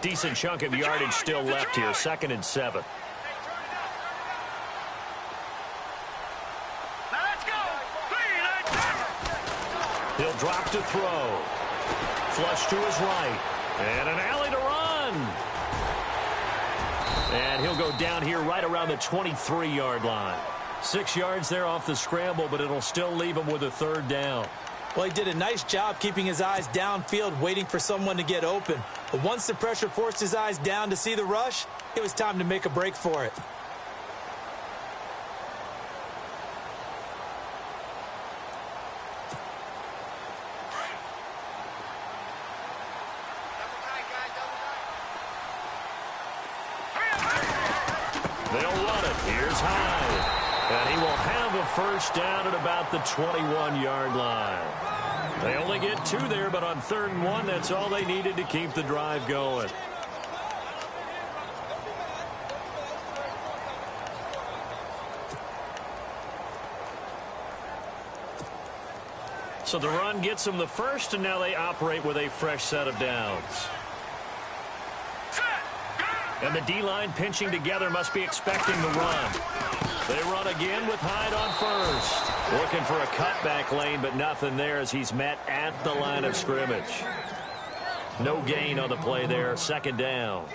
Decent chunk of yardage still left here. 2nd and 7. He'll drop to throw. Flush to his right. And an alley to run. And he'll go down here right around the 23-yard line. 6 yards there off the scramble, but it'll still leave him with a 3rd down. Well, he did a nice job keeping his eyes downfield, waiting for someone to get open. But once the pressure forced his eyes down to see the rush, it was time to make a break for it. They'll run it. Here's Hyde. And he will have a 1st down at about the 21-yard line. They only get 2 there, but on 3rd and 1, that's all they needed to keep the drive going. So the run gets them the 1st, and now they operate with a fresh set of downs. And the D-line pinching together must be expecting the run. They run again with Hyde on 1st. Looking for a cutback lane, but nothing there as he's met at the line of scrimmage. No gain on the play there. 2nd down.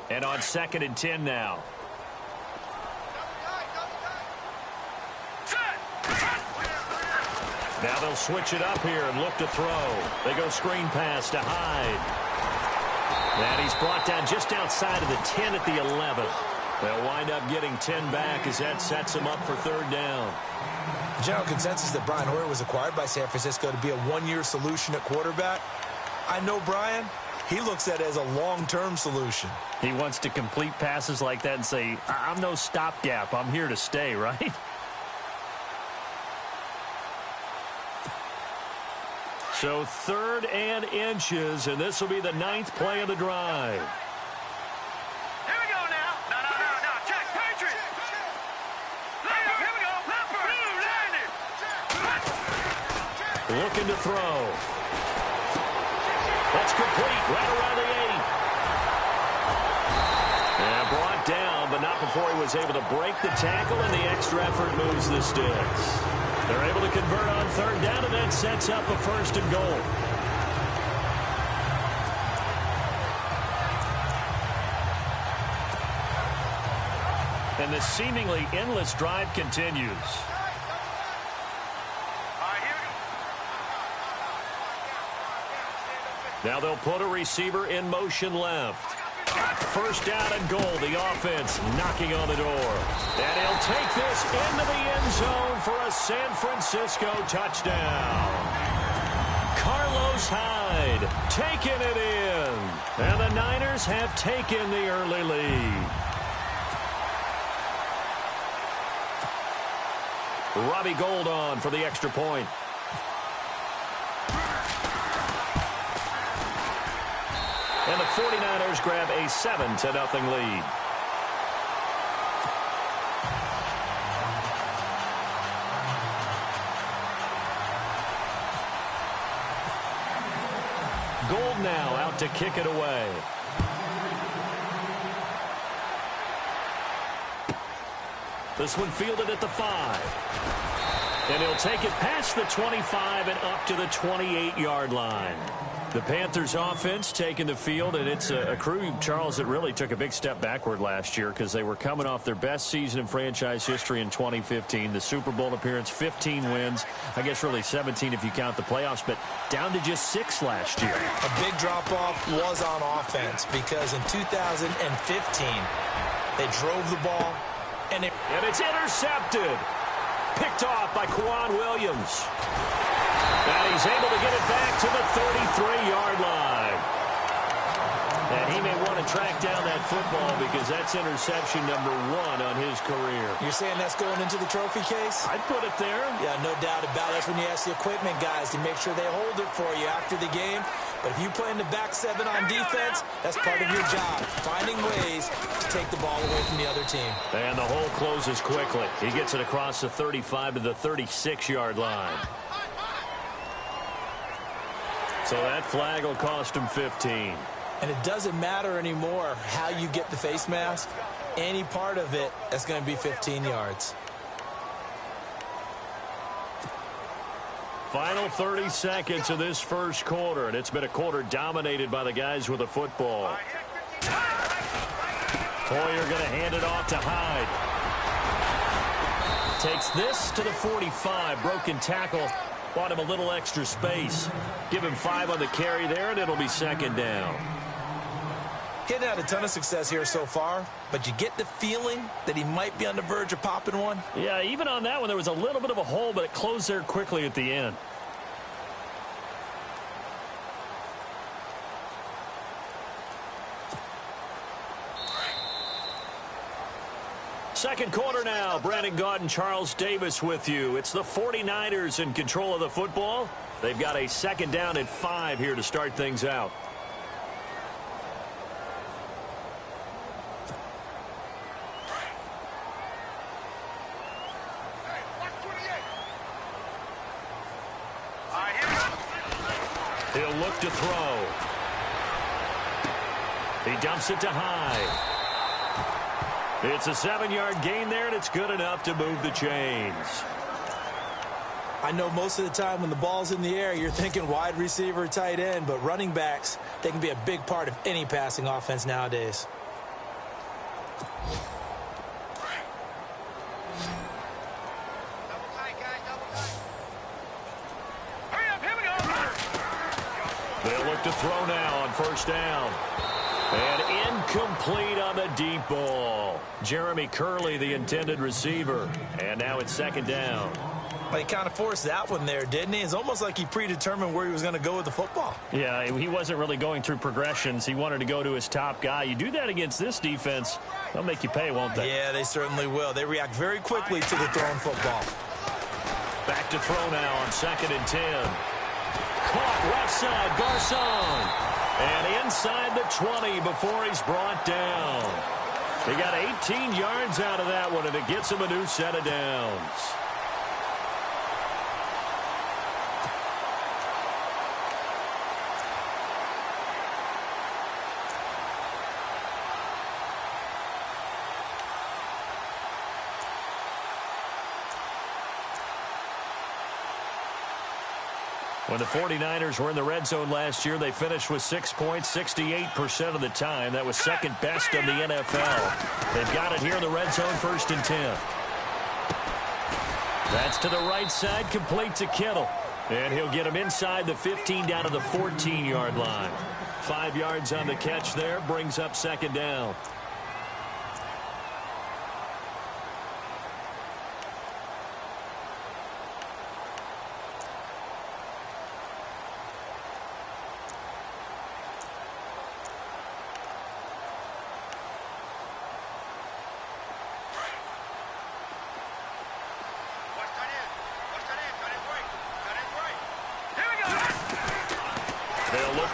And on 2nd and 10 now. Now they'll switch it up here and look to throw. They go screen pass to Hyde. And he's brought down just outside of the 10 at the 11. They'll wind up getting 10 back as that sets them up for 3rd down. The general consensus that Brian Hoyer was acquired by San Francisco to be a one-year solution at quarterback. I know Brian. He looks at it as a long-term solution. He wants to complete passes like that and say, I'm no stopgap. I'm here to stay, right? So 3rd and inches, and this will be the 9th play of the drive. Here we go now. No. Check. Patriot. Here we go. Looking to throw. That's complete right around the 8. And brought down, but not before he was able to break the tackle, and the extra effort moves the sticks. They're able to convert on 3rd down, and that sets up a 1st and goal. And the seemingly endless drive continues. Now they'll put a receiver in motion left. 1st down and goal. The offense knocking on the door. And he'll take this into the end zone for a San Francisco touchdown. Carlos Hyde taking it in. And the Niners have taken the early lead. Robbie Gould on for the extra point. And the 49ers grab a 7-0 lead. Gould now out to kick it away. This one fielded at the 5. And he'll take it past the 25 and up to the 28-yard line. The Panthers offense taking the field, and it's a crew, Charles, that really took a big step backward last year because they were coming off their best season in franchise history in 2015. The Super Bowl appearance, 15 wins. I guess really 17 if you count the playoffs, but down to just 6 last year. A big drop-off was on offense because in 2015, they drove the ball, and it's intercepted. Picked off by Quan Williams. And he's able to get it back to the 33-yard line. And he may want to track down that football because that's interception number 1 on his career. You're saying that's going into the trophy case? I'd put it there. Yeah, no doubt about it. That's when you ask the equipment guys to make sure they hold it for you after the game. But if you play in the back seven on defense, that's part of your job, finding ways to take the ball away from the other team. And the hole closes quickly. He gets it across the 35 to the 36-yard line. So that flag will cost him 15. And it doesn't matter anymore how you get the face mask. Any part of it, that's going to be 15 yards. Final 30 seconds of this first quarter, and it's been a quarter dominated by the guys with the football. Hoyer going to hand it off to Hyde. Takes this to the 45. Broken tackle. Bought him a little extra space. Give him 5 on the carry there, and it'll be second down. He hadn't had a ton of success here so far, but you get the feeling that he might be on the verge of popping one. Yeah, even on that one, there was a little bit of a hole, but it closed there quickly at the end. Second quarter now. Brandon Gaudin and Charles Davis with you. It's the 49ers in control of the football. They've got a second down at 5 here to start things out. He'll look to throw. He dumps it to Hyde. It's a 7-yard gain there, and it's good enough to move the chains. I know most of the time when the ball's in the air, you're thinking wide receiver, tight end, but running backs, they can be a big part of any passing offense nowadays. They'll look to throw now on first down. And incomplete on the deep ball. Jeremy Curley, the intended receiver. And now it's second down. Well, he kind of forced that one there, didn't he? It's almost like he predetermined where he was going to go with the football. Yeah, he wasn't really going through progressions. He wanted to go to his top guy. You do that against this defense, they'll make you pay, won't they? Yeah, they certainly will. They react very quickly to the thrown football. Back to throw now on 2nd and 10. Caught left side, Garcon. And inside the 20 before he's brought down. He got 18 yards out of that one, and it gets him a new set of downs. When the 49ers were in the red zone last year, they finished with 6 points 68% of the time. That was second best in the NFL. They've got it here in the red zone, 1st and 10. That's to the right side, complete to Kittle. And he'll get him inside the 15 down to the 14-yard line. 5 yards on the catch there, brings up second down.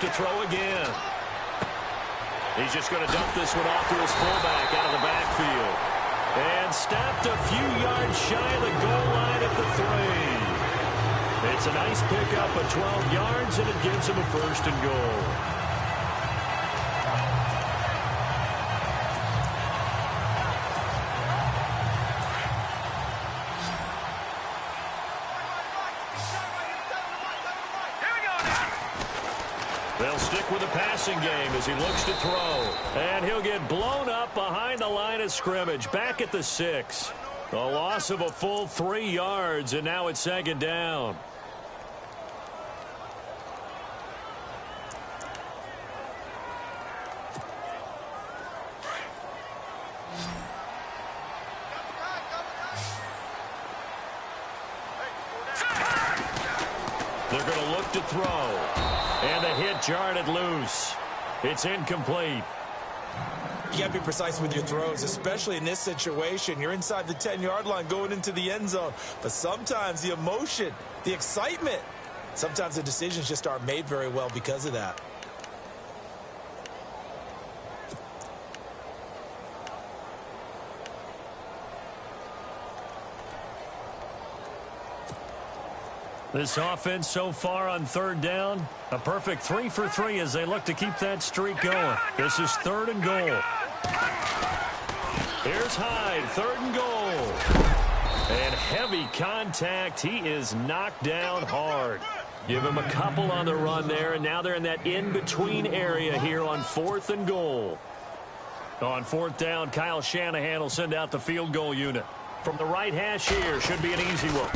To throw again. He's just going to dump this one off to his fullback out of the backfield. And stopped a few yards shy of the goal line at the 3. It's a nice pickup of 12 yards, and it gives him a 1st and goal. They'll stick with the passing game as he looks to throw. And he'll get blown up behind the line of scrimmage. Back at the 6. A loss of a full 3 yards, and now it's second down. They're going to look to throw. And the hit jarred it loose. It's incomplete. You got to be precise with your throws, especially in this situation. You're inside the 10-yard line going into the end zone. But sometimes the emotion, the excitement, Sometimes the decisions just aren't made very well because of that. This offense so far on third down, a perfect 3 for 3 as they look to keep that streak going. This is 3rd and goal. Here's Hyde, 3rd and goal. And heavy contact. He is knocked down hard. Give him a couple on the run there, and now they're in that in-between area here on 4th and goal. On 4th down, Kyle Shanahan will send out the field goal unit. From the right hash here, should be an easy one.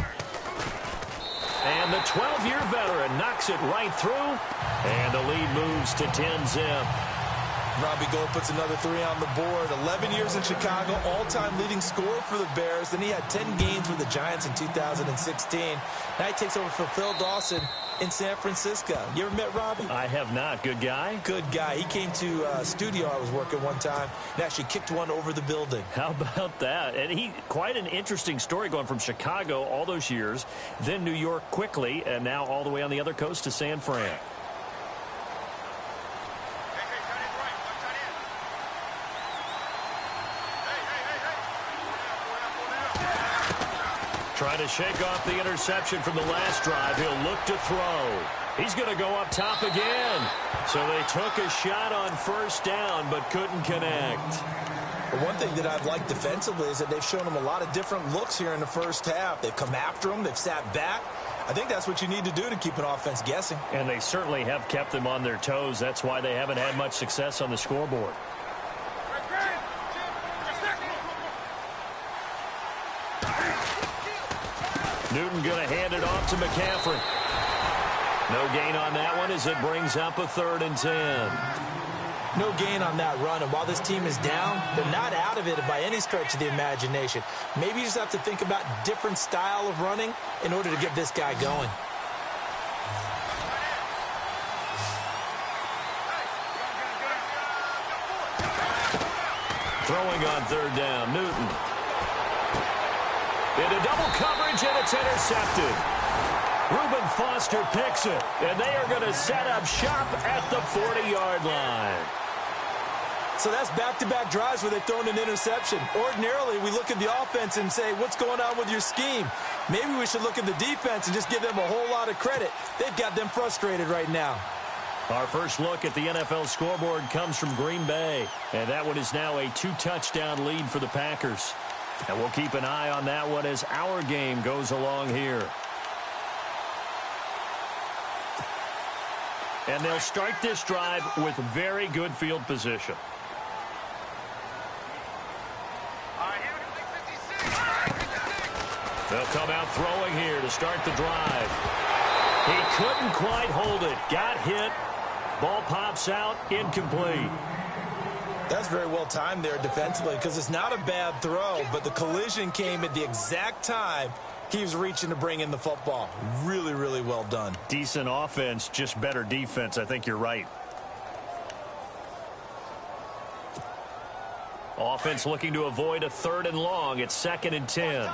And the 12-year veteran knocks it right through, and the lead moves to 10-zip. Robbie Gould puts another 3 on the board. 11 years in Chicago, all-time leading scorer for the Bears. Then he had 10 games with the Giants in 2016. Now he takes over for Phil Dawson in San Francisco. You ever met Robbie? I have not. Good guy? Good guy. He came to a studio I was working one time and actually kicked one over the building. How about that? And quite an interesting story going from Chicago all those years, then New York quickly, and now all the way on the other coast to San Fran. Trying to shake off the interception from the last drive. He'll look to throw. He's going to go up top again. So they took a shot on 1st down but couldn't connect. But one thing that I've liked defensively is that they've shown him a lot of different looks here in the first half. They've come after him. They've sat back. I think that's what you need to do to keep an offense guessing. And they certainly have kept them on their toes. That's why they haven't had much success on the scoreboard. Newton going to hand it off to McCaffrey. No gain on that one as it brings up a 3rd and 10. No gain on that run, and while this team is down, they're not out of it by any stretch of the imagination. Maybe you just have to think about different style of running in order to get this guy going. Throwing on 3rd down, Newton. Into double coverage, and it's intercepted. Reuben Foster picks it, and they are going to set up shop at the 40-yard line. So that's back-to-back drives where they've thrown an interception. Ordinarily, we look at the offense and say, what's going on with your scheme? Maybe we should look at the defense and just give them a whole lot of credit. They've got them frustrated right now. Our first look at the NFL scoreboard comes from Green Bay, and that one is now a 2-touchdown lead for the Packers. And we'll keep an eye on that one as our game goes along here. And they'll start this drive with very good field position. They'll come out throwing here to start the drive. He couldn't quite hold it. Got hit. Ball pops out. Incomplete. That's very well timed there defensively because it's not a bad throw, but the collision came at the exact time he was reaching to bring in the football. Really, really well done. Decent offense, just better defense. I think you're right. Offense looking to avoid a 3rd and long. It's 2nd and 10.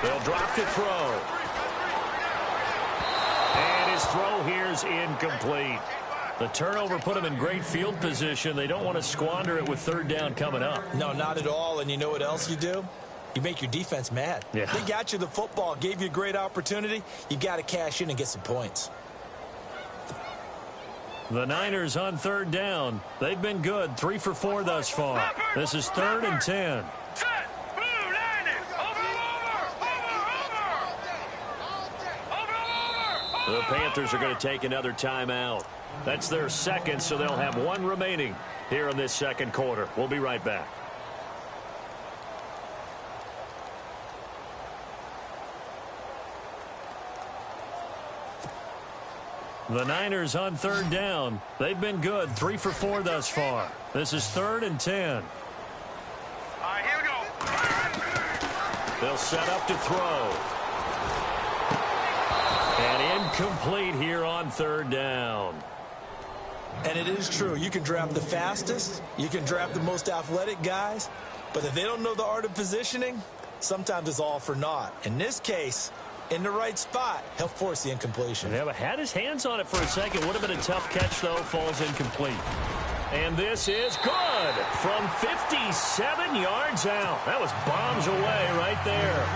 They'll drop to throw. And his throw here is incomplete. The turnover put them in great field position. They don't want to squander it with 3rd down coming up. No, not at all. And you know what else you do? You make your defense mad. Yeah. They got you the football, gave you a great opportunity. You got to cash in and get some points. The Niners on 3rd down. They've been good, 3 for 4 thus far. This is 3rd and 10. The Panthers are going to take another timeout. That's their 2nd, so they'll have 1 remaining here in this 2nd quarter. We'll be right back. The Niners on 3rd down. They've been good, 3 for 4 thus far. This is 3rd and 10. All right, here we go. They'll set up to throw. And incomplete here on 3rd down. And it is true. You can draft the fastest. You can draft the most athletic guys. But if they don't know the art of positioning, sometimes it's all for naught. In this case, in the right spot, he'll force the incompletion. Yeah, but had his hands on it for a second. Would have been a tough catch, though. Falls incomplete. And this is good from 57 yards out. That was bombs away right there.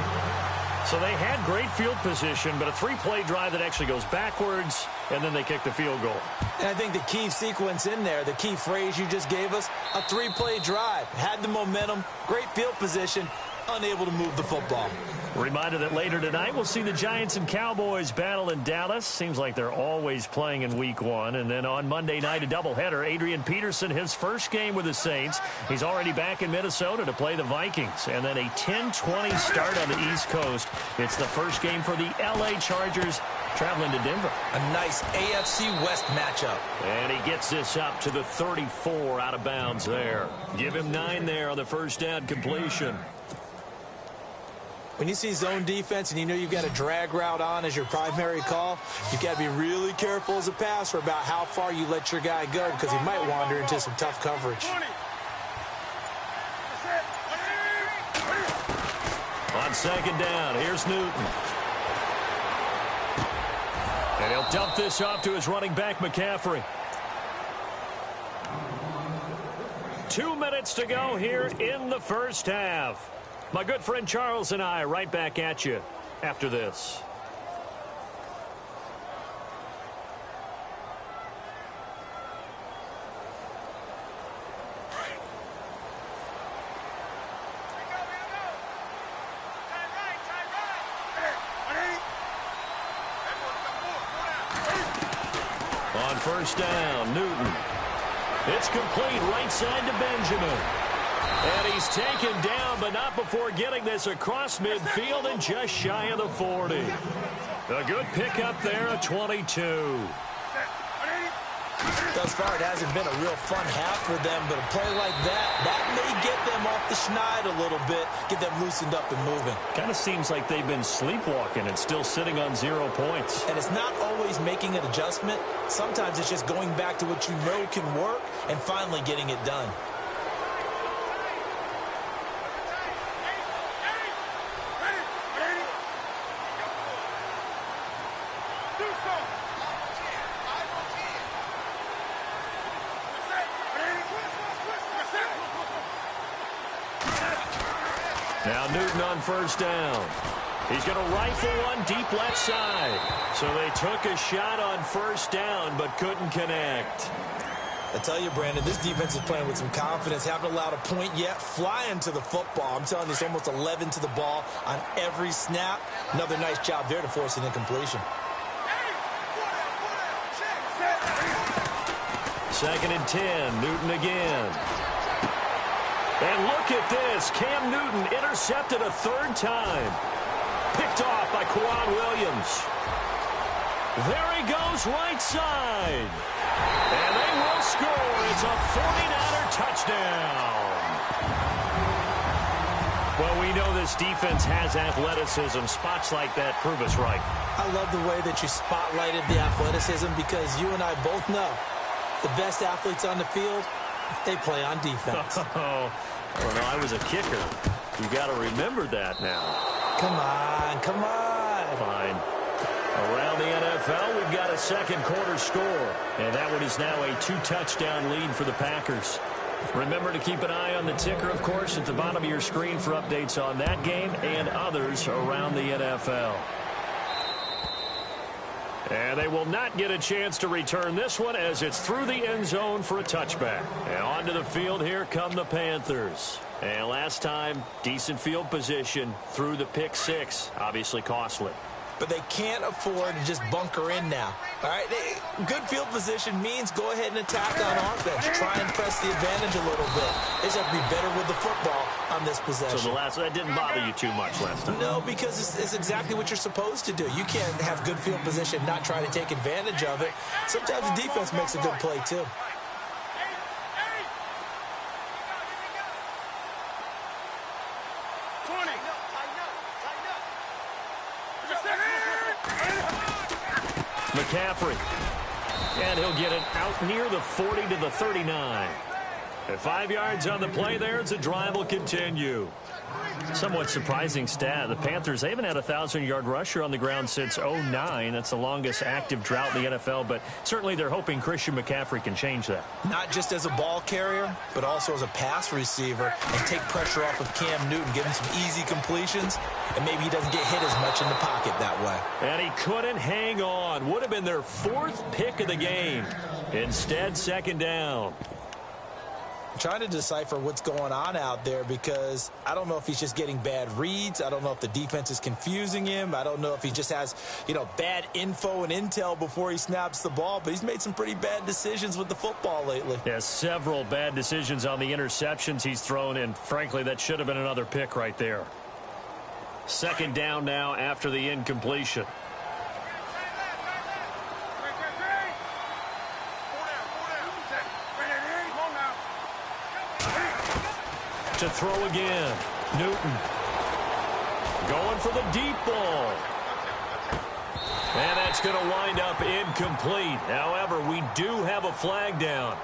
So they had great field position, but a three-play drive that actually goes backwards, and then they kick the field goal. And I think the key sequence in there, the key phrase you just gave us, a three-play drive. Had the momentum, great field position, unable to move the football. Reminder that later tonight we'll see the Giants and Cowboys battle in Dallas. Seems like they're always playing in week one. And then on Monday night, a doubleheader. Adrian Peterson, his first game with the Saints. He's already back in Minnesota to play the Vikings. And then a 10-20 start on the East Coast. It's the first game for the L.A. Chargers traveling to Denver. A nice AFC West matchup. And he gets this up to the 34 out of bounds there. Give him 9 there on the first down completion. When you see zone defense and you know you've got a drag route on as your primary call, you've got to be really careful as a passer about how far you let your guy go because he might wander into some tough coverage. On second down, here's Newton. And he'll dump this off to his running back, McCaffrey. 2 minutes to go here in the first half. My good friend Charles and I right back at you after this. On first down, Newton. It's complete right side to Benjamin. And he's taken down, but not before getting this across midfield and just shy of the 40. A good pickup there, a 22. Thus far, it hasn't been a real fun half for them, but a play like that may get them off the schneid a little bit, get them loosened up and moving. Kind of seems like they've been sleepwalking and still sitting on 0 points. And it's not always making an adjustment. Sometimes it's just going back to what you know can work and finally getting it done. Now Newton on first down. He's going to rifle one deep left side. So they took a shot on first down but couldn't connect. I tell you, Brandon, this defense is playing with some confidence. Haven't allowed a point yet. Flying to the football. I'm telling you, it's almost 11 to the ball on every snap. Another nice job there to force an incompletion. Second and 10. Newton again. And look at this. Cam Newton intercepted a third time. Picked off by Quan Williams. There he goes right side. And they will score. It's a 49er touchdown. Well, we know this defense has athleticism. Spots like that prove us right. I love the way that you spotlighted the athleticism because you and I both know the best athletes on the field, they play on defense. Oh, well, I was a kicker. You got to remember that now. Come on, come on. Fine. Around the NFL, we've got a second quarter score. And that one is now a 2-touchdown lead for the Packers. Remember to keep an eye on the ticker, of course, at the bottom of your screen for updates on that game and others around the NFL. And they will not get a chance to return this one as it's through the end zone for a touchback. And onto the field, here come the Panthers. And last time, decent field position through the pick six. Obviously costly. But they can't afford to just bunker in now. All right, good field position means go ahead and attack on offense. Try and press the advantage a little bit. They just have to be better with the football on this possession. So that didn't bother you too much last time? No, because it's exactly what you're supposed to do. You can't have good field position, not try to take advantage of it. Sometimes the defense makes a good play, too. McCaffrey. And he'll get it out near the 40 to the 39. And 5 yards on the play there as the drive will continue. Somewhat surprising stat. The Panthers, they haven't had a 1,000-yard rusher on the ground since 2009. That's the longest active drought in the NFL, but certainly they're hoping Christian McCaffrey can change that. Not just as a ball carrier, but also as a pass receiver, and take pressure off of Cam Newton, give him some easy completions, and maybe he doesn't get hit as much in the pocket that way. And he couldn't hang on. Would have been their 4th pick of the game. Instead, 2nd down. Trying to decipher what's going on out there, because I don't know if he's just getting bad reads. I don't know if the defense is confusing him. I don't know if he just has, bad info and intel before he snaps the ball, but he's made some pretty bad decisions with the football lately. Yeah, several bad decisions on the interceptions he's thrown, and frankly, that should have been another pick right there. 2nd down now after the incompletion. To throw again. Newton going for the deep ball. And that's going to wind up incomplete. However, we do have a flag down.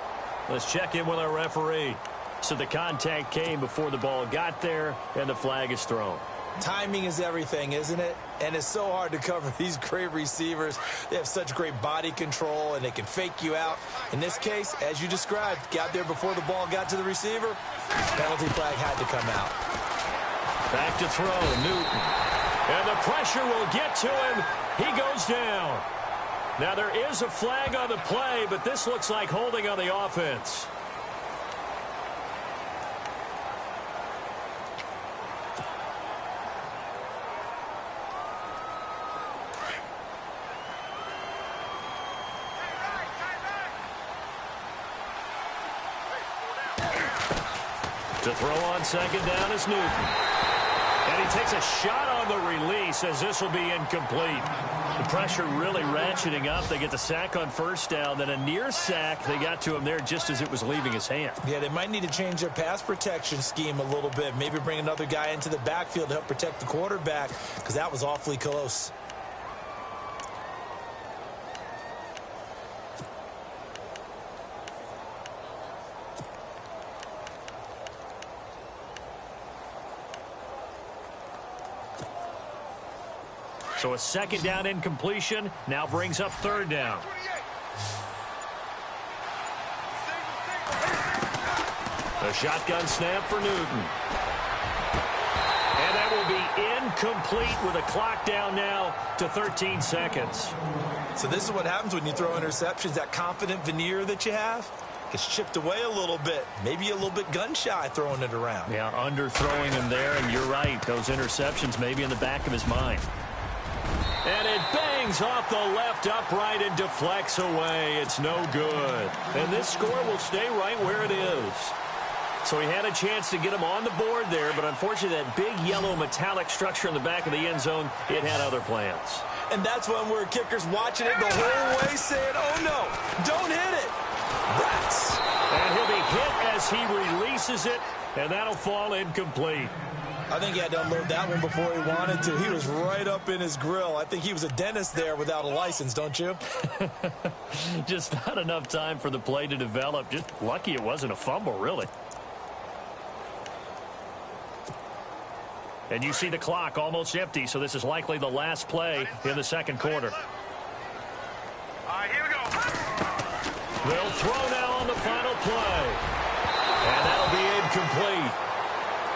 Let's check in with our referee. So the contact came before the ball got there, and the flag is thrown. Timing is everything, isn't it? And it's so hard to cover these great receivers. They have such great body control, and they can fake you out. In this case, as you described, got there before the ball got to the receiver. Penalty flag had to come out. Back to throw, Newton. And the pressure will get to him. He goes down. Now, there is a flag on the play, but this looks like holding on the offense. To throw on 2nd down is Newton. And he takes a shot on the release as this will be incomplete. The pressure really ratcheting up. They get the sack on 1st down, then a near sack. They got to him there just as it was leaving his hand. Yeah, they might need to change their pass protection scheme a little bit. Maybe bring another guy into the backfield to help protect the quarterback, because that was awfully close. So a 2nd down incompletion now brings up 3rd down. A shotgun snap for Newton. And that will be incomplete with a clock down now to 13 seconds. So this is what happens when you throw interceptions. That confident veneer that you have gets chipped away a little bit. Maybe a little bit gun-shy throwing it around. Yeah, underthrowing him there, and you're right. Those interceptions maybe in the back of his mind. And it bangs off the left upright and deflects away. It's no good. And this score will stay right where it is. So he had a chance to get him on the board there, but unfortunately that big yellow metallic structure in the back of the end zone, it had other plans. And that's when we're kickers watching it the whole way saying, oh no, don't hit it. Rats. And he'll be hit as he releases it, and that'll fall incomplete. I think he had to unload that one before he wanted to. He was right up in his grill. I think he was a dentist there without a license, don't you? Just not enough time for the play to develop. Just lucky it wasn't a fumble, really. And you see the clock almost empty, so this is likely the last play in the 2nd quarter. All right, here we go. They'll throw now on the final play. And that'll be incomplete.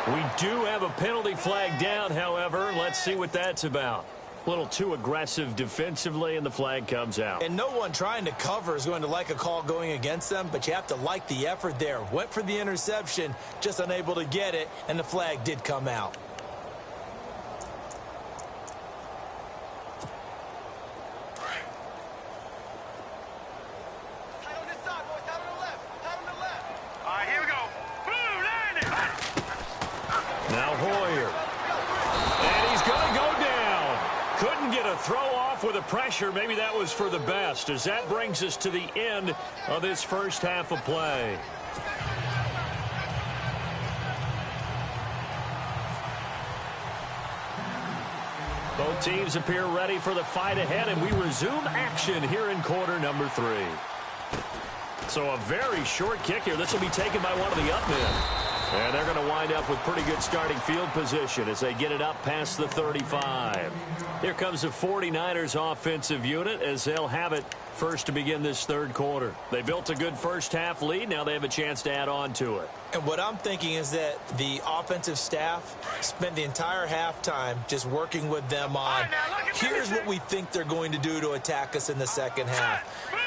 We do have a penalty flag down, however. Let's see what that's about. A little too aggressive defensively, and the flag comes out. And no one trying to cover is going to like a call going against them, but you have to like the effort there. Went for the interception, just unable to get it, and the flag did come out. Throw off with a pressure. Maybe that was for the best, as that brings us to the end of this first half of play. Both teams appear ready for the fight ahead, and we resume action here in quarter number 3. So a very short kick here. This will be taken by one of the up men. And they're going to wind up with pretty good starting field position as they get it up past the 35. Here comes the 49ers offensive unit as they'll have it first to begin this third quarter. They built a good first half lead. Now they have a chance to add on to it. And what I'm thinking is that the offensive staff spent the entire halftime just working with them on, here's what we think they're going to do to attack us in the second half.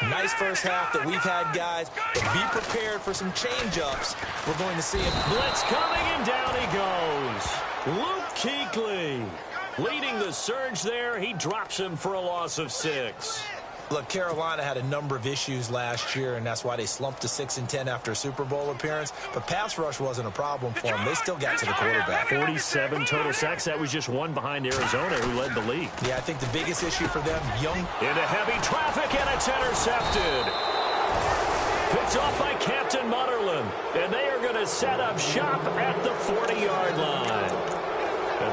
Nice first half that we've had, guys, but be prepared for some change-ups. We're going to see him. Blitz coming, and down he goes. Luke Kuechly leading the surge there. He drops him for a loss of 6. Look, Carolina had a number of issues last year, and that's why they slumped to 6-10 after a Super Bowl appearance. But pass rush wasn't a problem for them. They still got to the quarterback. 47 total sacks. That was just one behind Arizona, who led the league. Yeah, I think the biggest issue for them, young. Into heavy traffic, and it's intercepted. Picked off by Captain Mutterland. And they are going to set up shop at the 40-yard line.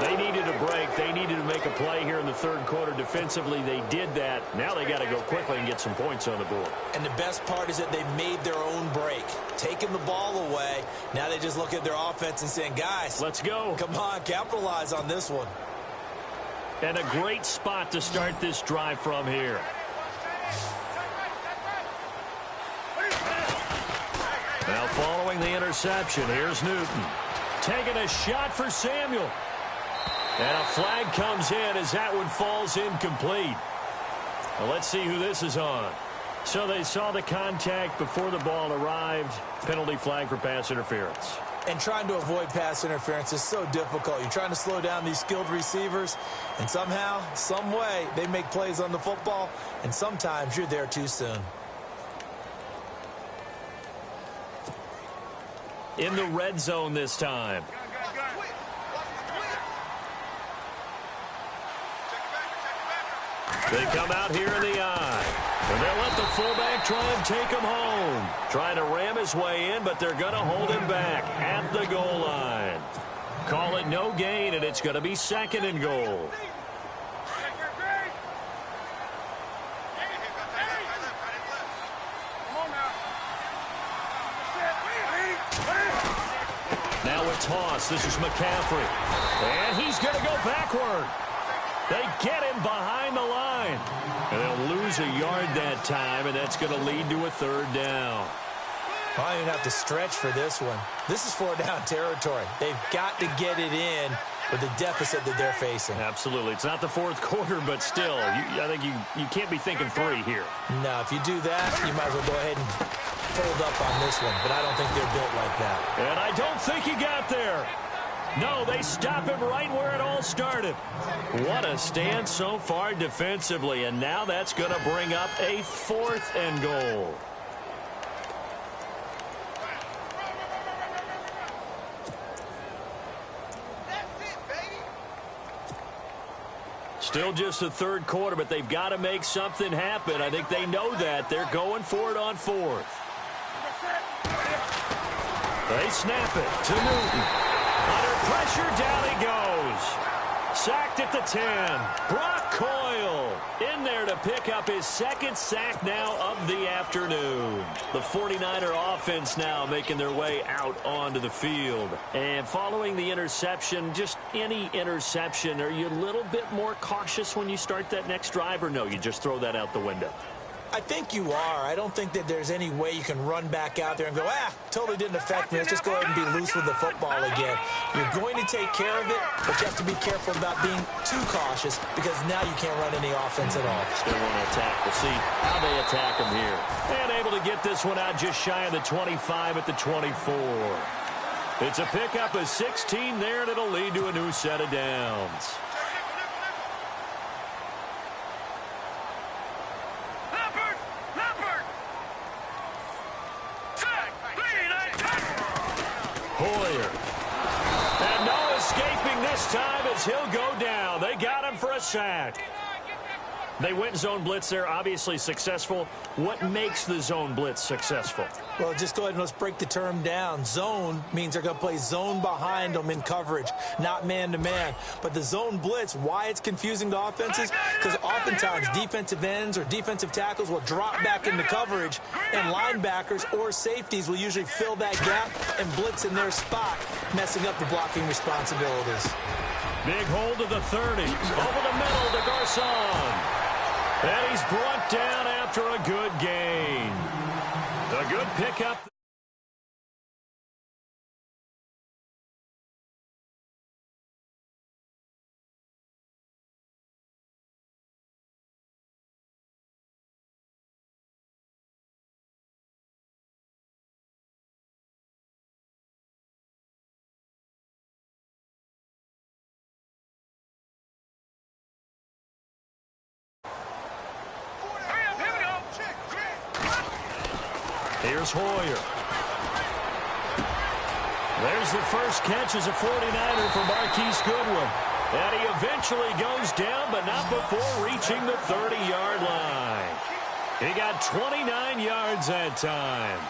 They needed a break. They needed to make a play here in the third quarter defensively. They did that. Now they got to go quickly and get some points on the board. And the best part is that they made their own break, taking the ball away. Now they just look at their offense and saying, guys, let's go. Come on, capitalize on this one. And a great spot to start this drive from here. Now following the interception, here's Newton. Taking a shot for Samuel. And a flag comes in as that one falls incomplete. Well, let's see who this is on. So they saw the contact before the ball arrived. Penalty flag for pass interference. And trying to avoid pass interference is so difficult. You're trying to slow down these skilled receivers, and somehow, some way, they make plays on the football, and sometimes you're there too soon. In the red zone this time. They come out here in the eye. And they'll let the fullback try and take him home. Trying to ram his way in, but they're going to hold him back at the goal line. Call it no gain, and it's going to be 2nd and goal. Now a toss. This is McCaffrey. And he's going to go backward. They get him behind the line. And they'll lose a yard that time, and that's going to lead to a 3rd down. Well, I don't even have to stretch for this one. This is 4-down territory. They've got to get it in with the deficit that they're facing. Absolutely. It's not the 4th quarter, but still, I think you can't be thinking 3 here. No, if you do that, you might as well go ahead and fold up on this one. But I don't think they're built like that. And I don't think he got there. No, they stop him right where it all started. What a stand so far defensively, and now that's going to bring up a 4th and goal. Still just the 3rd quarter, but they've got to make something happen. I think they know that. They're going for it on 4th. They snap it to Newton. Under pressure, down he goes. Sacked at the 10. Brock Coyle in there to pick up his 2nd sack now of the afternoon. The 49er offense now making their way out onto the field. And following the interception, just any interception, are you a little bit more cautious when you start that next drive, or no, you just throw that out the window? I think you are. I don't think that there's any way you can run back out there and go, totally didn't affect me. Let's just go ahead and be loose with the football again. You're going to take care of it, but you have to be careful about being too cautious because now you can't run any offense at all. Still want to attack. We'll see how they attack him here. And able to get this one out just shy of the 25 at the 24. It's a pickup of 16 there, and it'll lead to a new set of downs. Hoyer. And no escaping this time as he'll go down. They got him for a sack. They went zone blitz. They're obviously successful. What makes the zone blitz successful? Well, just go ahead and let's break the term down. Zone means they're going to play zone behind them in coverage, not man-to-man. But the zone blitz, why it's confusing to offenses? Because oftentimes defensive ends or defensive tackles will drop back into coverage, and linebackers or safeties will usually fill that gap and blitz in their spot, messing up the blocking responsibilities. Big hold of the 30. Over the middle to Garcon. And he's brought down after a good gain. A good pickup. Here's Hoyer. There's the first catch as a 49er for Marquise Goodwin. And he eventually goes down, but not before reaching the 30-yard line. He got 29 yards that time.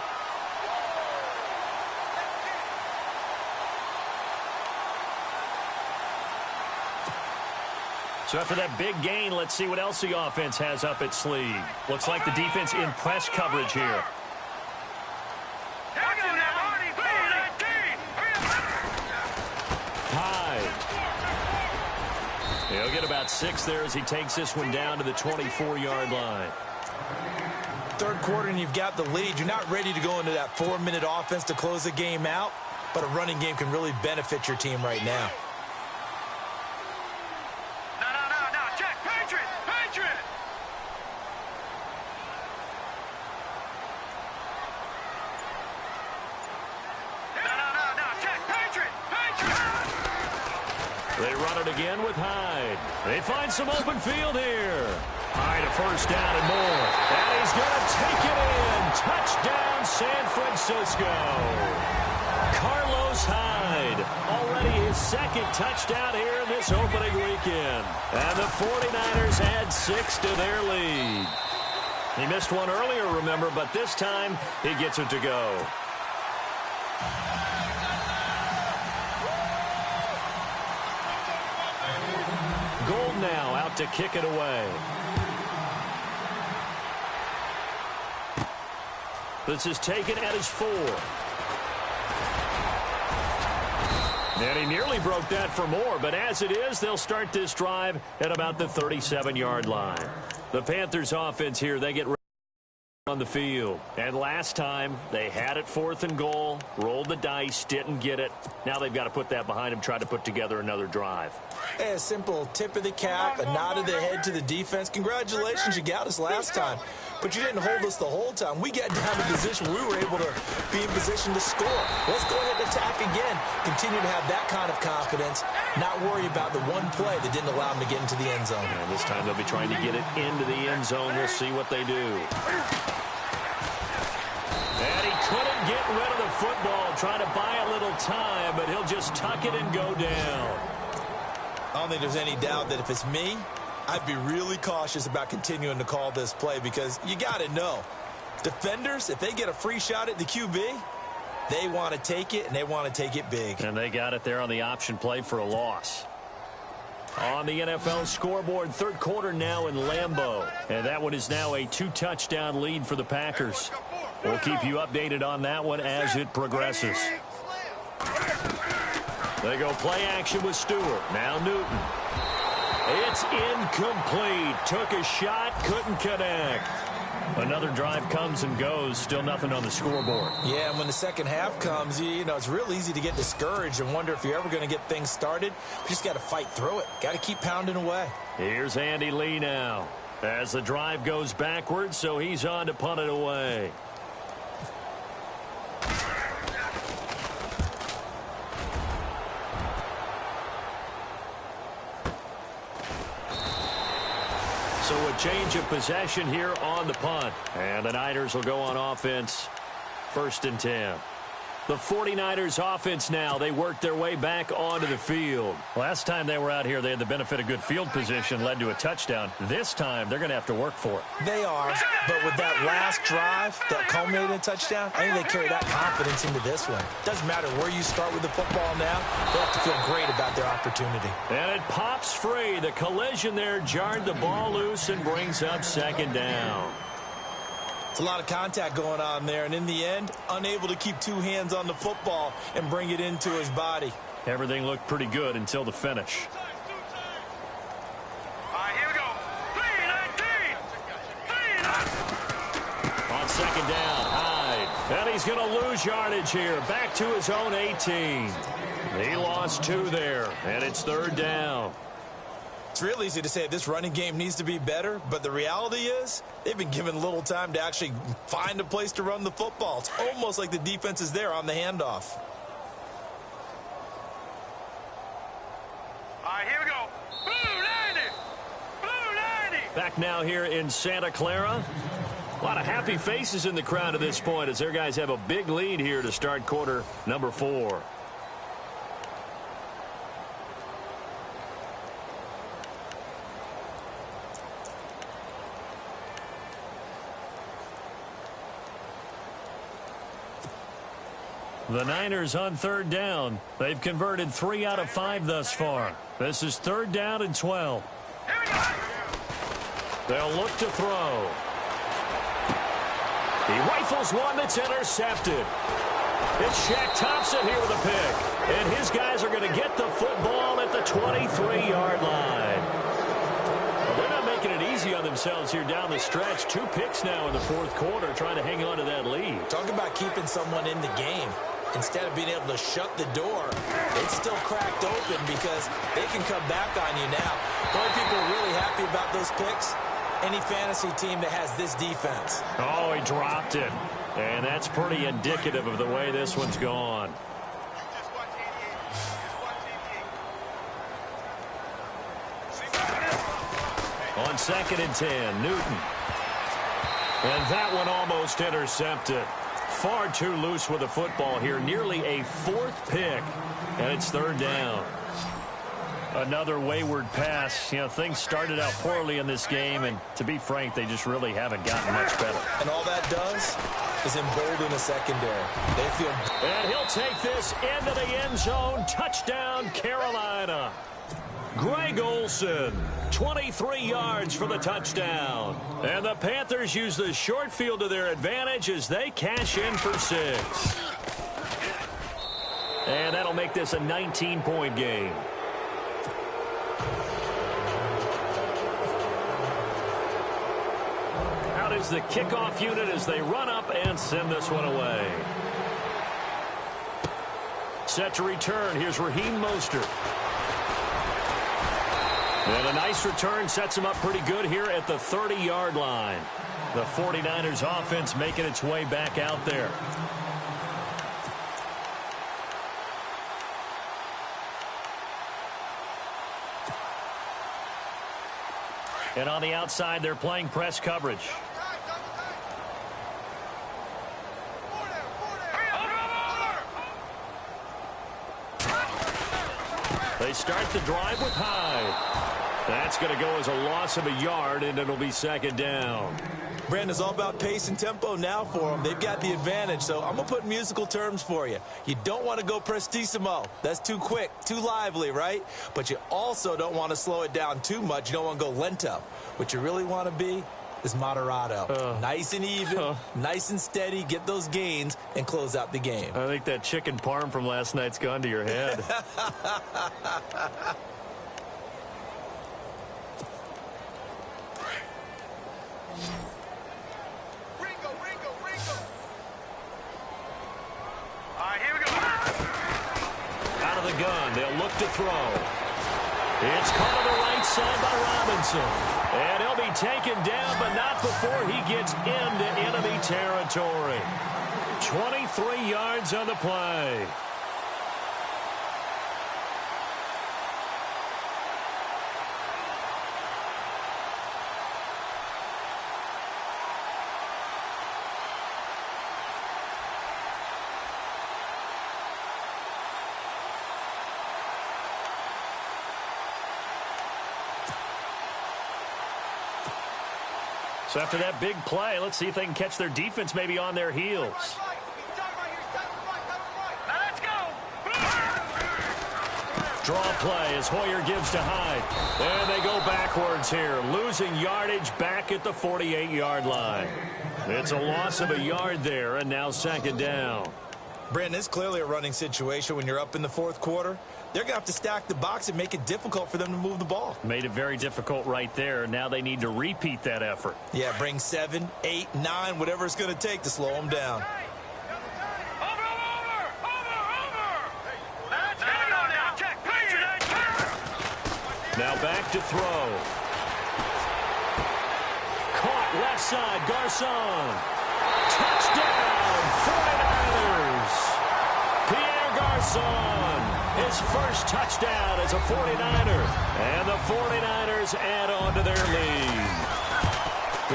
So after that big gain, let's see what else the offense has up its sleeve. Looks like the defense in press coverage here. He'll get about 6 there as he takes this one down to the 24-yard line. Third quarter and you've got the lead. You're not ready to go into that 4-minute offense to close the game out, but a running game can really benefit your team right now. No, check, Patriot! No, check, Patriot! They run it again with Hyde. They find some open field here. Hyde a first down and more. And he's going to take it in. Touchdown, San Francisco. Carlos Hyde. Already his second touchdown here in this opening weekend. And the 49ers add 6 to their lead. He missed one earlier, remember, but this time he gets it to go. Now out to kick it away. This is taken at his 4. And he nearly broke that for more, but as it is, they'll start this drive at about the 37-yard line. The Panthers offense here, they get on the field. And last time, they had it 4th and goal, rolled the dice, didn't get it. Now they've got to put that behind them, try to put together another drive. Hey, a simple tip of the cap, a nod of the head to the defense. Congratulations, you got us last time. But you didn't hold us the whole time. We got down in position where we were able to be in position to score. Let's go ahead and attack again. Continue to have that kind of confidence, not worry about the one play that didn't allow them to get into the end zone. And this time they'll be trying to get it into the end zone. We'll see what they do. And he couldn't get rid of the football, trying to buy a little time, but he'll just tuck it and go down. I don't think there's any doubt that if it's me, I'd be really cautious about continuing to call this play because you got to know, defenders, if they get a free shot at the QB, they want to take it, and they want to take it big. And they got it there on the option play for a loss. On the NFL scoreboard, third quarter now in Lambeau. And that one is now a 2-touchdown lead for the Packers. We'll keep you updated on that one as it progresses. They go play action with Stewart. Now Newton. It's incomplete. Took a shot, couldn't connect. Another drive comes and goes. Still nothing on the scoreboard. Yeah, and when the second half comes, you know, it's real easy to get discouraged and wonder if you're ever going to get things started. You just got to fight through it. Got to keep pounding away. Here's Andy Lee now as the drive goes backwards, so he's on to punt it away. So a change of possession here on the punt. And the Niners will go on offense. 1st and 10. The 49ers offense now. They worked their way back onto the field. Last time they were out here, they had the benefit of good field position, led to a touchdown. This time, they're going to have to work for it. They are, but with that last drive that culminated in a touchdown, I think they carry that confidence into this one. Doesn't matter where you start with the football now, they have to feel great about their opportunity. And it pops free. The collision there jarred the ball loose and brings up second down. It's a lot of contact going on there, and in the end, unable to keep two hands on the football and bring it into his body. Everything looked pretty good until the finish. All right, here we go. 3-19. On second down, Hyde. And he's going to lose yardage here. Back to his own 18. He lost 2 there, and it's third down. It's real easy to say this running game needs to be better, but the reality is they've been given little time to actually find a place to run the football. It's almost like the defense is there on the handoff. All right, here we go. Blue 90. Blue 90. Back now here in Santa Clara. A lot of happy faces in the crowd at this point as their guys have a big lead here to start quarter number 4. The Niners on third down. They've converted 3 out of 5 thus far. This is third down and 12. Here we go. They'll look to throw. He rifles one that's intercepted. It's Shaq Thompson here with a pick. And his guys are going to get the football at the 23-yard line. Well, they're not making it easy on themselves here down the stretch. 2 picks now in the fourth quarter trying to hang on to that lead. Talk about keeping someone in the game. Instead of being able to shut the door, it's still cracked open because they can come back on you now. The only people are really happy about those picks, any fantasy team that has this defense. Oh, he dropped it. And that's pretty indicative of the way this one's gone. On second and 10, Newton. And that one almost intercepted. Far too loose with the football here. Nearly a 4th pick. And it's third down. Another wayward pass. You know, things started out poorly in this game, and to be frank, they just really haven't gotten much better. And all that does is embolden the secondary. They feel... And he'll take this into the end zone. Touchdown, Carolina. Greg Olsen, 23 yards for the touchdown. And the Panthers use the short field to their advantage as they cash in for 6. And that'll make this a 19-point game. Out is the kickoff unit as they run up and send this one away. Set to return. Here's Raheem Mostert. And a nice return sets him up pretty good here at the 30-yard line. The 49ers offense making its way back out there. And on the outside, they're playing press coverage. They start the drive with Hyde. That's going to go as a loss of a yard, and it'll be second down. Brandon, it's all about pace and tempo now for them. They've got the advantage, so I'm going to put musical terms for you. You don't want to go prestissimo. That's too quick, too lively, right? But you also don't want to slow it down too much. You don't want to go lento. What you really want to be is moderato. Nice and even, nice and steady, get those gains, and close out the game. I think that chicken parm from last night's gone to your head. Gun. They'll look to throw. It's caught on the right side by Robinson. And he'll be taken down, but not before he gets into enemy territory. 23 yards on the play. So after that big play, let's see if they can catch their defense maybe on their heels. Let's go. Draw play as Hoyer gives to Hyde. And they go backwards here, losing yardage back at the 48-yard line. It's a loss of a yard there, and now second down. Brandon, it's clearly a running situation when you're up in the fourth quarter. They're going to have to stack the box and make it difficult for them to move the ball. Made it very difficult right there. Now they need to repeat that effort. Yeah, bring 7, 8, 9, whatever it's going to take to slow them down. Now back to throw. Caught left side, Garcon. Touchdown, 49ers. Pierre Garcon, his first touchdown as a 49er. And the 49ers add on to their lead.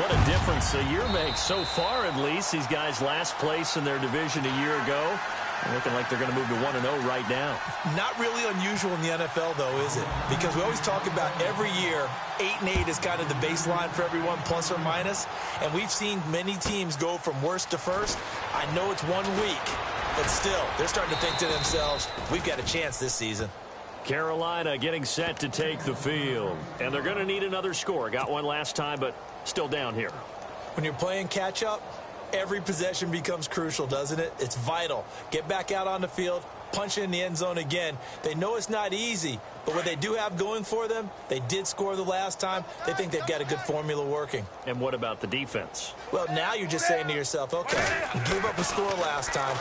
What a difference a year makes so far, at least. These guys last place in their division a year ago. Looking like they're going to move to 1-0 right now. Not really unusual in the NFL, though, is it? Because we always talk about every year, 8-8 is kind of the baseline for everyone, plus or minus. And we've seen many teams go from worst to first. I know it's 1 week, but still, they're starting to think to themselves, we've got a chance this season. Carolina getting set to take the field. And they're going to need another score. Got one last time, but still down here. When you're playing catch-up, every possession becomes crucial, doesn't it? It's vital. Get back out on the field, punch it in the end zone again. They know it's not easy, but what they do have going for them, they did score the last time. They think they've got a good formula working. And what about the defense? Well, now you're just saying to yourself, okay, you gave up a score last time.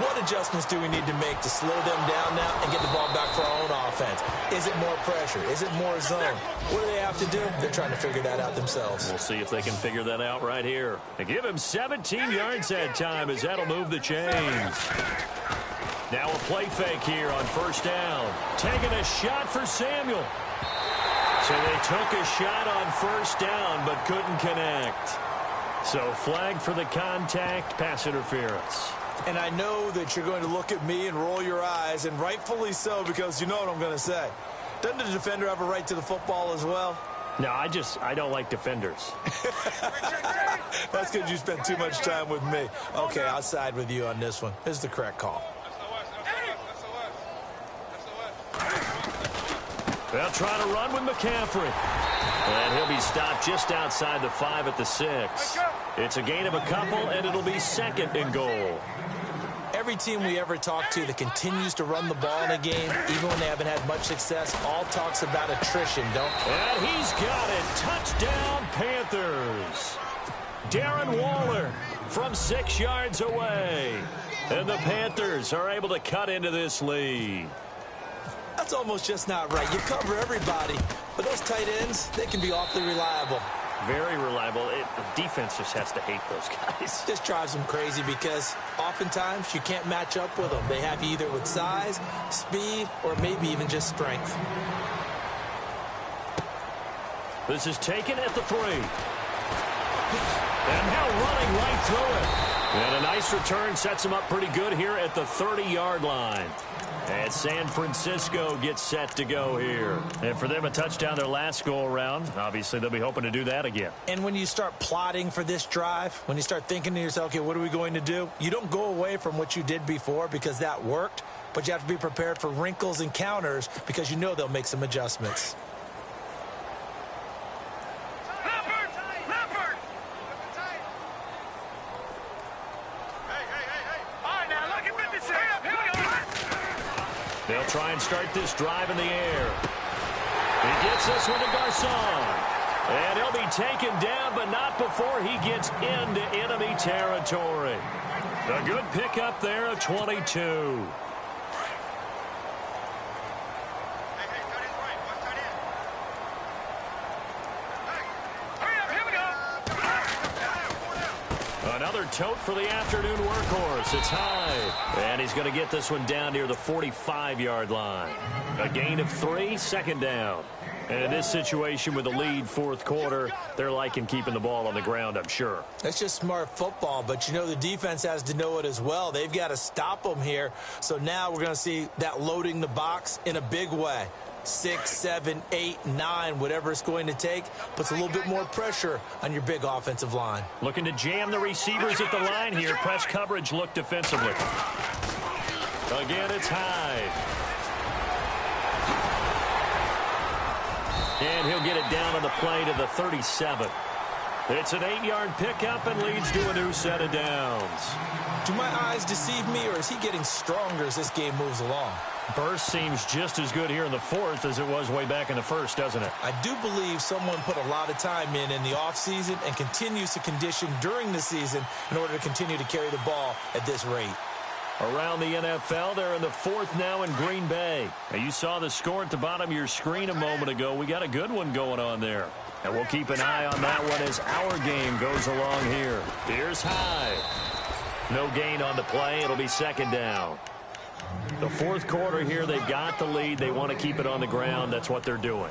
What adjustments do we need to make to slow them down now and get the ball back for our own offense? Is it more pressure? Is it more zone? What do they have to do? They're trying to figure that out themselves. We'll see if they can figure that out right here. They give him 17 yards that time as that'll move the chains. Now a play fake here on first down. Taking a shot for Samuel. So they took a shot on first down but couldn't connect. So flag for the contact, pass interference. And I know that you're going to look at me and roll your eyes, and rightfully so, because you know what I'm going to say. Doesn't the defender have a right to the football as well? No, I don't like defenders. That's because you spent too much time with me. Okay, I'll side with you on this one. This is the correct call. They'll try to run with McCaffrey. And he'll be stopped just outside the 5 at the 6. It's a gain of a couple, and it'll be second and goal. Every team we ever talk to that continues to run the ball in a game, even when they haven't had much success, all talks about attrition, don't they? And he's got it. Touchdown, Panthers. Darren Waller from 6 yards away. And the Panthers are able to cut into this lead. That's almost just not right. You cover everybody, but those tight ends, they can be awfully reliable. Very reliable. The defense just has to hate those guys. Just drives them crazy because oftentimes you can't match up with them. They have you either with size, speed, or maybe even just strength. This is taken at the 3. And now running right through it. And a nice return sets him up pretty good here at the 30-yard line. And San Francisco gets set to go here. And for them, a touchdown their last go-around. Obviously, they'll be hoping to do that again. And when you start plotting for this drive, when you start thinking to yourself, okay, what are we going to do? You don't go away from what you did before because that worked, but you have to be prepared for wrinkles and counters because you know they'll make some adjustments. They'll try and start this drive in the air. He gets this one to Garcon. And he'll be taken down, but not before he gets into enemy territory. A good pickup there, a 22. Another tote for the afternoon workhorse. It's high. And he's going to get this one down near the 45-yard line. A gain of 3, second down. And in this situation with the lead fourth quarter, they're liking keeping the ball on the ground, I'm sure. That's just smart football, but you know the defense has to know it as well. They've got to stop them here. So now we're going to see that loading the box in a big way. 6, 7, 8, 9, whatever it's going to take, puts a little bit more pressure on your big offensive line. Looking to jam the receivers at the line here. Press coverage look defensively. Again, it's Hyde. And he'll get it down on the play to the 37. It's an 8-yard pickup and leads to a new set of downs. Do my eyes deceive me, or is he getting stronger as this game moves along? Burst seems just as good here in the fourth as it was way back in the first, doesn't it? I do believe someone put a lot of time in the offseason and continues to condition during the season in order to continue to carry the ball at this rate. Around the NFL, they're in the fourth now in Green Bay. Now, you saw the score at the bottom of your screen a moment ago. We got a good one going on there. And we'll keep an eye on that one as our game goes along here. Here's Hyde. No gain on the play. It'll be second down. The fourth quarter here, they've got the lead. They want to keep it on the ground. That's what they're doing.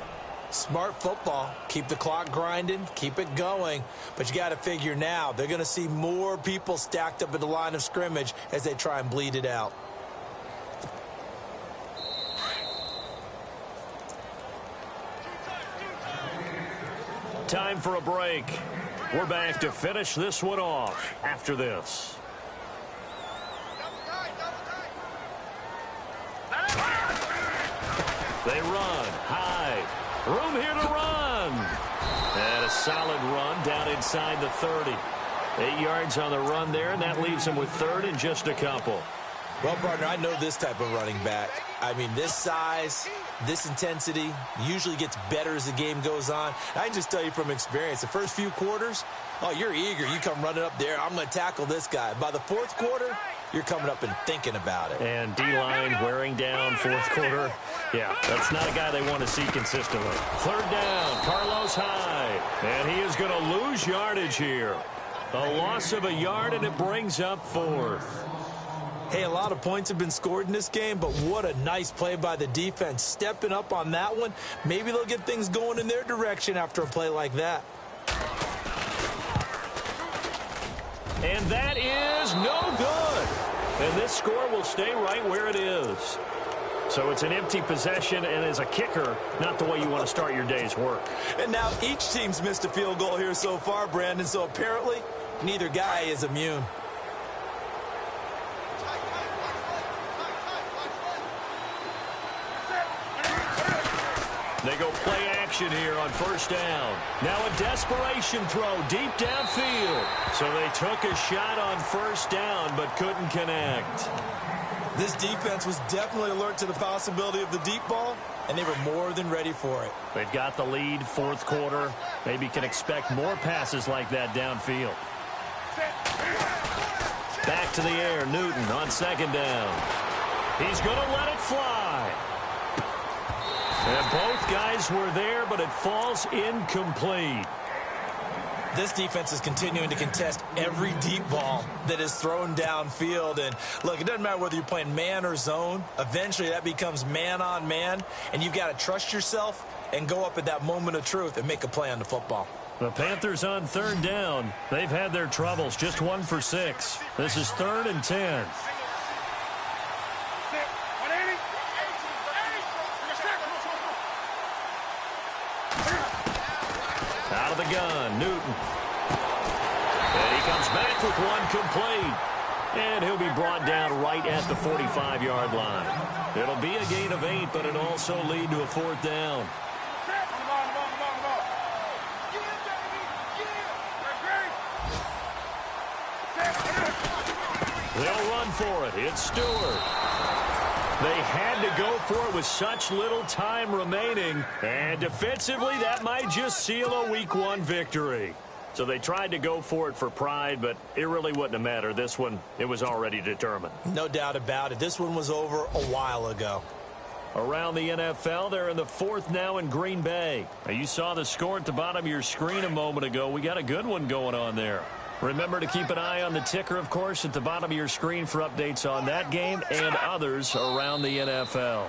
Smart football. Keep the clock grinding. Keep it going. But you got to figure now, they're going to see more people stacked up at the line of scrimmage as they try and bleed it out. Time for a break. We're back to finish this one off after this. They run. Hyde. Room here to run. And a solid run down inside the 30. 8 yards on the run there, and that leaves him with third and just a couple. Well, partner, I know this type of running back. I mean, this size, this intensity usually gets better as the game goes on. I can just tell you from experience, the first few quarters, oh, you're eager. You come running up there, I'm going to tackle this guy. By the fourth quarter, you're coming up and thinking about it. And D-line wearing down fourth quarter. Yeah, that's not a guy they want to see consistently. Third down, Carlos Hyde. And he is going to lose yardage here. A loss of a yard, and it brings up fourth. Hey, a lot of points have been scored in this game, but what a nice play by the defense. Stepping up on that one. Maybe they'll get things going in their direction after a play like that. And that is no good. And this score will stay right where it is. So it's an empty possession, and as a kicker, not the way you want to start your day's work. And now each team's missed a field goal here so far, Brandon, so apparently neither guy is immune. They go play action here on first down. Now a desperation throw deep downfield. So they took a shot on first down but couldn't connect. This defense was definitely alert to the possibility of the deep ball, and they were more than ready for it. They've got the lead, fourth quarter. Maybe can expect more passes like that downfield. Back to the air, Newton on second down. He's going to let it fly. And both guys were there, but it falls incomplete. This defense is continuing to contest every deep ball that is thrown downfield. And, look, it doesn't matter whether you're playing man or zone. Eventually, that becomes man-on-man, and you've got to trust yourself and go up at that moment of truth and make a play on the football. The Panthers on third down. They've had their troubles, just 1 for 6. This is 3rd and 10. Out of the gun, Newton. And he comes back with one complete. And he'll be brought down right at the 45-yard line. It'll be a gain of 8, but it'll also lead to a 4th down. They'll run for it. It's Stewart. They had to go for it with such little time remaining. And defensively, that might just seal a Week 1 victory. So they tried to go for it for pride, but it really wouldn't have mattered. This one, it was already determined. No doubt about it. This one was over a while ago. Around the NFL, they're in the 4th now in Green Bay. Now, you saw the score at the bottom of your screen a moment ago. We got a good one going on there. Remember to keep an eye on the ticker, of course, at the bottom of your screen for updates on that game and others around the NFL.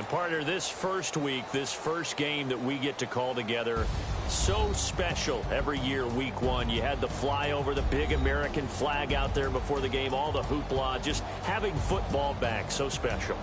And partner, this first week, this first game that we get to call together, so special every year, week one. You had the flyover, the big American flag out there before the game, all the hoopla, just having football back, so special.